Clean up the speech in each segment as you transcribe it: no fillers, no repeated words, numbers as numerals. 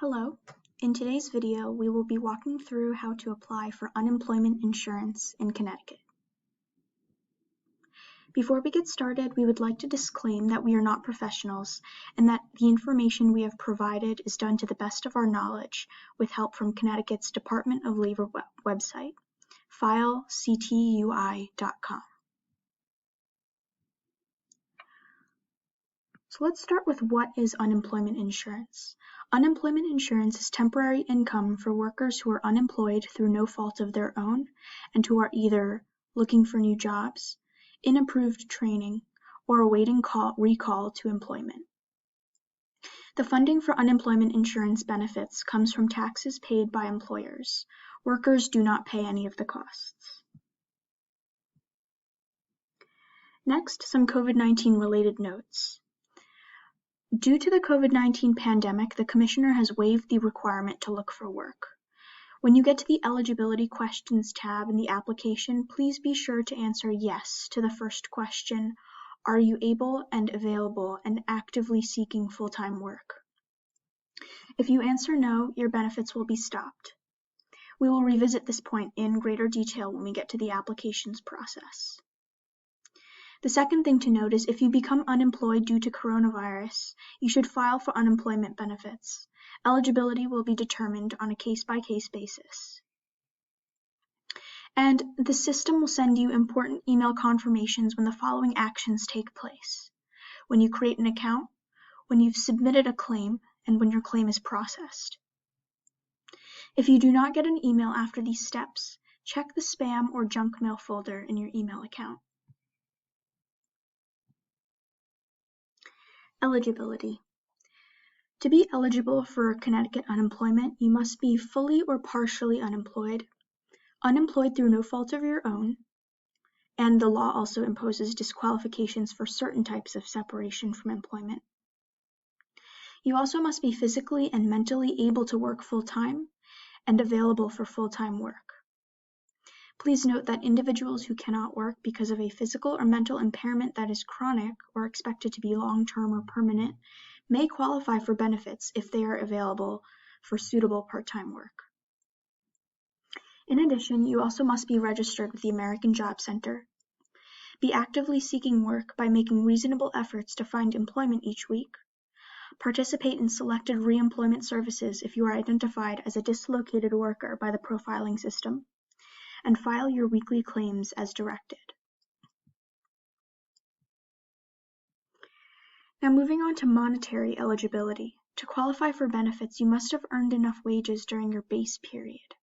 Hello. In today's video, we will be walking through how to apply for unemployment insurance in Connecticut. Before we get started, we would like to disclaim that we are not professionals and that the information we have provided is done to the best of our knowledge with help from Connecticut's Department of Labor website, filectui.com. So let's start with what is unemployment insurance. Unemployment insurance is temporary income for workers who are unemployed through no fault of their own and who are either looking for new jobs, in approved training, or awaiting recall to employment. The funding for unemployment insurance benefits comes from taxes paid by employers. Workers do not pay any of the costs. Next, some COVID-19 related notes. Due to the COVID-19 pandemic, the Commissioner has waived the requirement to look for work. When you get to the Eligibility Questions tab in the application, please be sure to answer yes to the first question, are you able and available and actively seeking full-time work? If you answer no, your benefits will be stopped. We will revisit this point in greater detail when we get to the applications process. The second thing to note is if you become unemployed due to coronavirus, you should file for unemployment benefits. Eligibility will be determined on a case-by-case basis. And the system will send you important email confirmations when the following actions take place: when you create an account, when you've submitted a claim, and when your claim is processed. If you do not get an email after these steps, check the spam or junk mail folder in your email account. Eligibility. To be eligible for Connecticut unemployment, you must be fully or partially unemployed, unemployed through no fault of your own, and the law also imposes disqualifications for certain types of separation from employment. You also must be physically and mentally able to work full-time and available for full-time work. Please note that individuals who cannot work because of a physical or mental impairment that is chronic or expected to be long-term or permanent may qualify for benefits if they are available for suitable part-time work. In addition, you also must be registered with the American Job Center, be actively seeking work by making reasonable efforts to find employment each week, participate in selected reemployment services if you are identified as a dislocated worker by the profiling system, and file your weekly claims as directed. Now moving on to monetary eligibility. To qualify for benefits, you must have earned enough wages during your base period.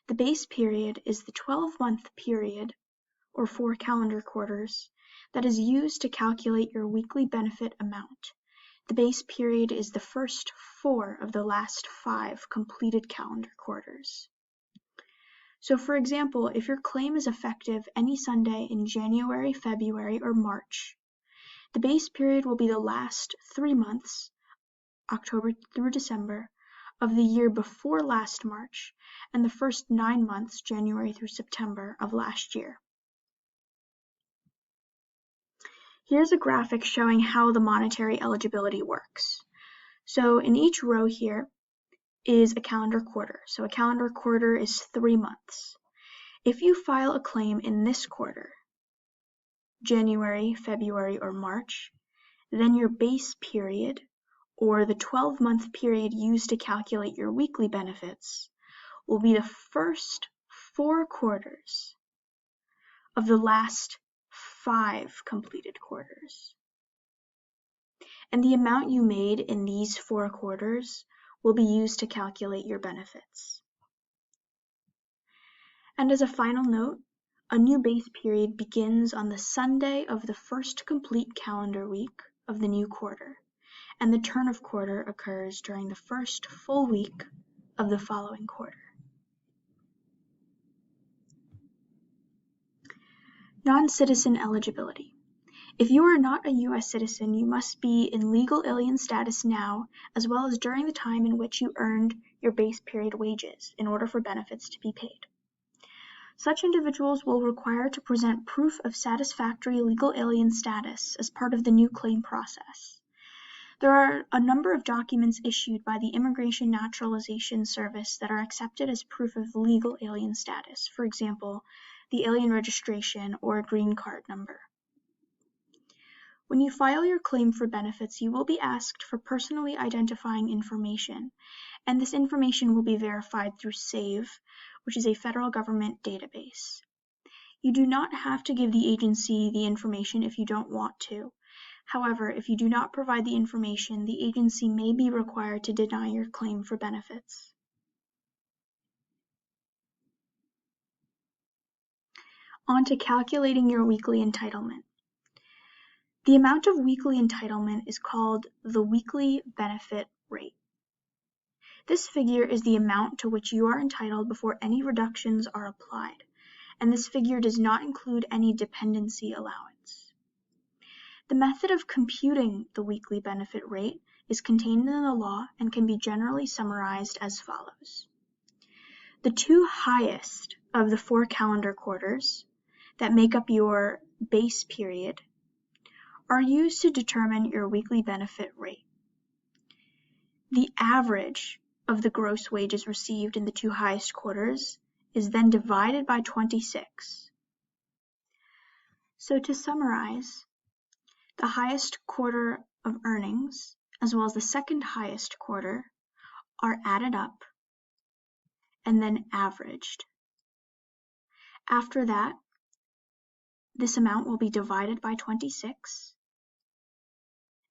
The base period is the 12-month period, or 4 calendar quarters, that is used to calculate your weekly benefit amount. The base period is the first 4 of the last 5 completed calendar quarters. So for example, if your claim is effective any Sunday in January, February, or March, the base period will be the last 3 months, October through December, of the year before last March, and the first 9 months, January through September, of last year. Here's a graphic showing how the monetary eligibility works. So in each row here is a calendar quarter. So a calendar quarter is 3 months. If you file a claim in this quarter, January, February, or March, then your base period, or the 12-month period used to calculate your weekly benefits, will be the first 4 quarters of the last 5 completed quarters. And the amount you made in these 4 quarters will be used to calculate your benefits. And as a final note, a new base period begins on the Sunday of the first complete calendar week of the new quarter, and the turn of quarter occurs during the first full week of the following quarter. Non-citizen eligibility. If you are not a U.S. citizen, you must be in legal alien status now, as well as during the time in which you earned your base period wages in order for benefits to be paid. Such individuals will require to present proof of satisfactory legal alien status as part of the new claim process. There are a number of documents issued by the Immigration Naturalization Service that are accepted as proof of legal alien status, for example, the alien registration or green card number. When you file your claim for benefits, you will be asked for personally identifying information, and this information will be verified through SAVE, which is a federal government database. You do not have to give the agency the information if you don't want to. However, if you do not provide the information, the agency may be required to deny your claim for benefits. On to calculating your weekly entitlement. The amount of weekly entitlement is called the weekly benefit rate. This figure is the amount to which you are entitled before any reductions are applied, and this figure does not include any dependency allowance. The method of computing the weekly benefit rate is contained in the law and can be generally summarized as follows. The two highest of the 4 calendar quarters that make up your base period are used to determine your weekly benefit rate. The average of the gross wages received in the 2 highest quarters is then divided by 26. So to summarize, the highest quarter of earnings, as well as the second highest quarter, are added up and then averaged. After that, this amount will be divided by 26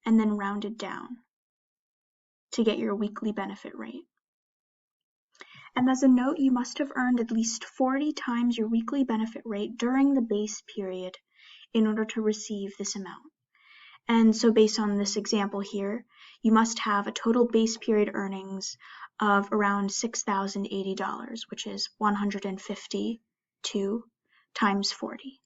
and then rounded down to get your weekly benefit rate. And as a note, you must have earned at least 40 times your weekly benefit rate during the base period in order to receive this amount. And so based on this example here, you must have a total base period earnings of around $6,080, which is 152 times 40.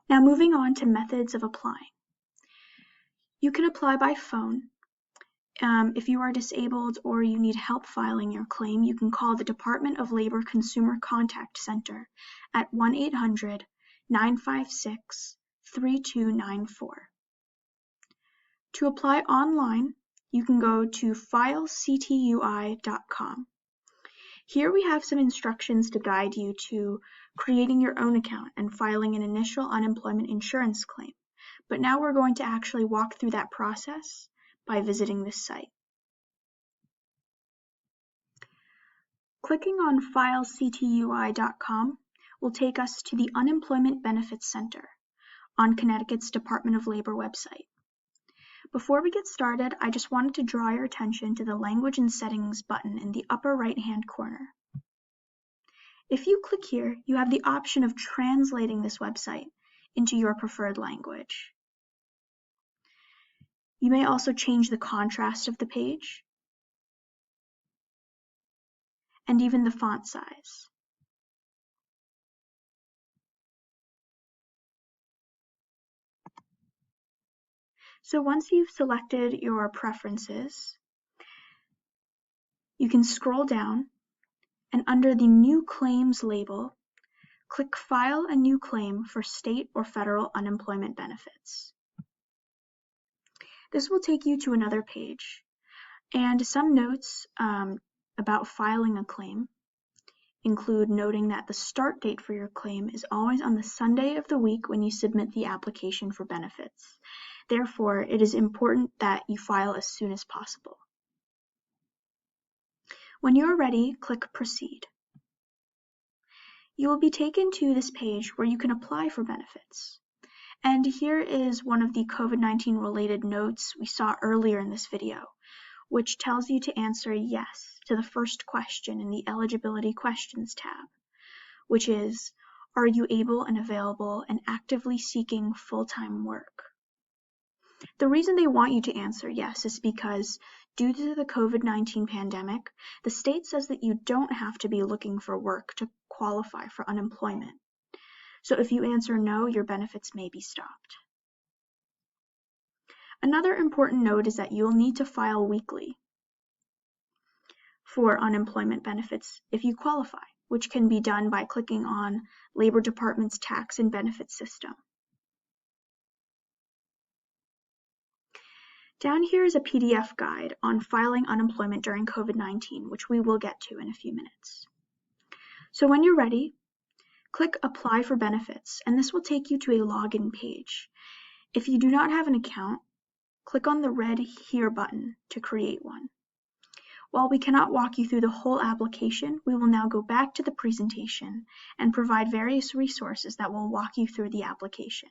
Now moving on to methods of applying. You can apply by phone. If you are disabled or you need help filing your claim, you can call the Department of Labor Consumer Contact Center at 1-800-956-3294. To apply online, you can go to filectui.com. Here we have some instructions to guide you to creating your own account and filing an initial unemployment insurance claim. But now we're going to actually walk through that process by visiting this site. Clicking on filectui.com will take us to the Unemployment Benefits Center on Connecticut's Department of Labor website. Before we get started, I just wanted to draw your attention to the Language and Settings button in the upper right-hand corner. If you click here, you have the option of translating this website into your preferred language. You may also change the contrast of the page and even the font size. So once you've selected your preferences, you can scroll down and under the New Claims label, click File a New Claim for State or Federal Unemployment Benefits. This will take you to another page, and some notes about filing a claim include noting that the start date for your claim is always on the Sunday of the week when you submit the application for benefits. Therefore, it is important that you file as soon as possible. When you are ready, click Proceed. You will be taken to this page where you can apply for benefits. And here is one of the COVID-19 related notes we saw earlier in this video, which tells you to answer yes to the first question in the Eligibility Questions tab, which is, are you able and available and actively seeking full-time work? The reason they want you to answer yes is because due to the COVID-19 pandemic, the state says that you don't have to be looking for work to qualify for unemployment. So if you answer no, your benefits may be stopped. Another important note is that you'll need to file weekly for unemployment benefits if you qualify. which can be done by clicking on Labor Department's Tax and Benefits System. Down here is a PDF guide on filing unemployment during COVID-19, which we will get to in a few minutes. So when you're ready, click Apply for Benefits, and this will take you to a login page. If you do not have an account, click on the red Here button to create one. While we cannot walk you through the whole application, we will now go back to the presentation and provide various resources that will walk you through the application.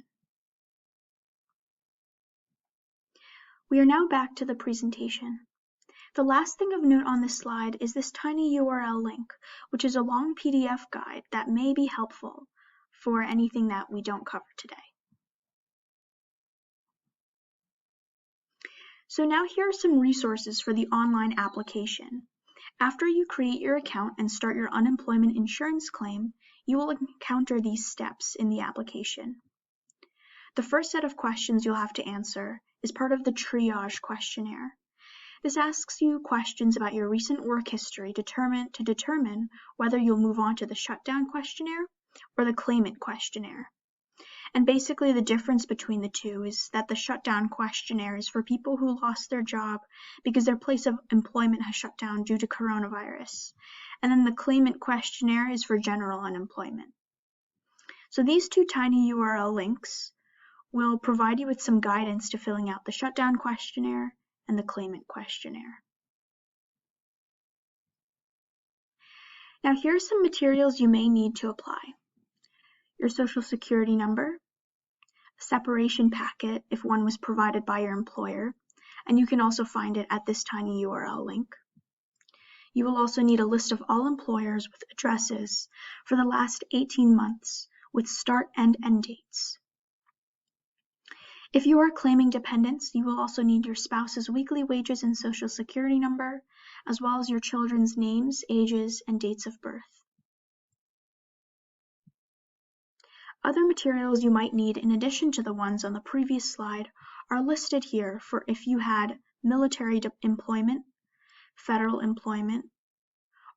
We are now back to the presentation. The last thing of note on this slide is this tiny URL link, which is a long PDF guide that may be helpful for anything that we don't cover today. So now here are some resources for the online application. After you create your account and start your unemployment insurance claim, you will encounter these steps in the application. The first set of questions you'll have to answer is part of the triage questionnaire. This asks you questions about your recent work history to determine whether you'll move on to the shutdown questionnaire or the claimant questionnaire. And basically the difference between the two is that the shutdown questionnaire is for people who lost their job because their place of employment has shut down due to coronavirus. And then the claimant questionnaire is for general unemployment. So these two tiny URL links will provide you with some guidance to filling out the shutdown questionnaire and the claimant questionnaire. Now here are some materials you may need to apply. Your Social Security number, a separation packet if one was provided by your employer, and you can also find it at this tiny URL link. You will also need a list of all employers with addresses for the last 18 months with start and end dates. If you are claiming dependents, you will also need your spouse's weekly wages and Social Security number, as well as your children's names, ages, and dates of birth. Other materials you might need in addition to the ones on the previous slide are listed here for if you had military employment, federal employment,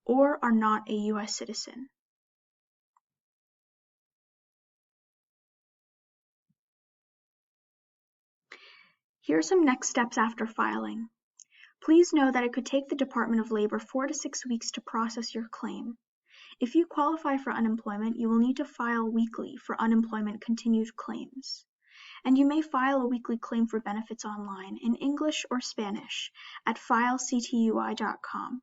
or are not a U.S. citizen. Here are some next steps after filing. Please know that it could take the Department of Labor 4 to 6 weeks to process your claim. If you qualify for unemployment, you will need to file weekly for unemployment continued claims. And you may file a weekly claim for benefits online in English or Spanish at filectui.com.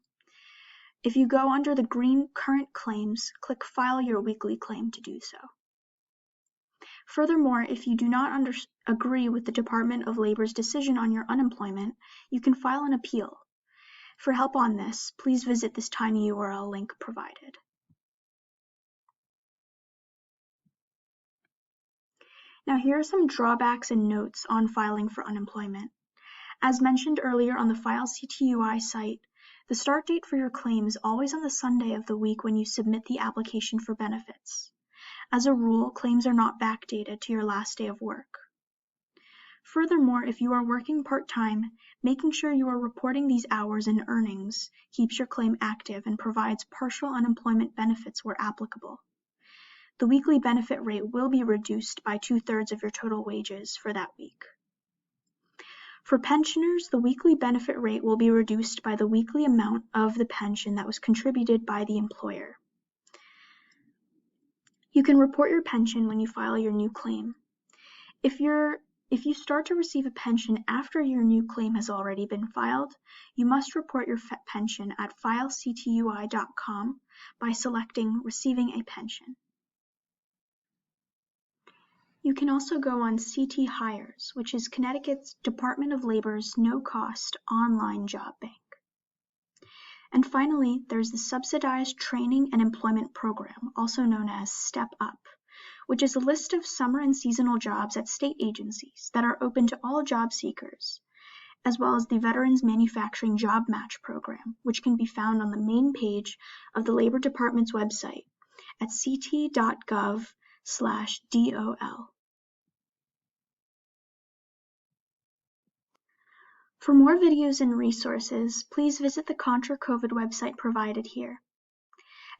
If you go under the green Current Claims, click File Your Weekly Claim to do so. Furthermore, if you do not agree with the Department of Labor's decision on your unemployment, you can file an appeal. For help on this, please visit this tiny URL link provided. Now here are some drawbacks and notes on filing for unemployment. As mentioned earlier on the FileCTUI site, the start date for your claim is always on the Sunday of the week when you submit the application for benefits. As a rule, claims are not backdated to your last day of work. Furthermore, if you are working part-time, making sure you are reporting these hours and earnings keeps your claim active and provides partial unemployment benefits where applicable. The weekly benefit rate will be reduced by 2/3 of your total wages for that week. For pensioners, the weekly benefit rate will be reduced by the weekly amount of the pension that was contributed by the employer. You can report your pension when you file your new claim. If you start to receive a pension after your new claim has already been filed, you must report your pension at filectui.com by selecting Receiving a Pension. You can also go on CT Hires, which is Connecticut's Department of Labor's no-cost online job bank. And finally, there's the Subsidized Training and Employment Program, also known as Step Up, which is a list of summer and seasonal jobs at state agencies that are open to all job seekers, as well as the Veterans Manufacturing Job Match Program, which can be found on the main page of the Labor Department's website at ct.gov/DOL. For more videos and resources, please visit the Contra COVID website provided here.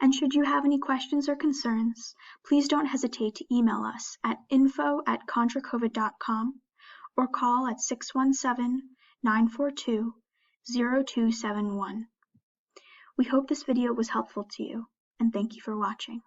And should you have any questions or concerns, please don't hesitate to email us at info@contracovid.com or call at 617-942-0271. We hope this video was helpful to you, and thank you for watching.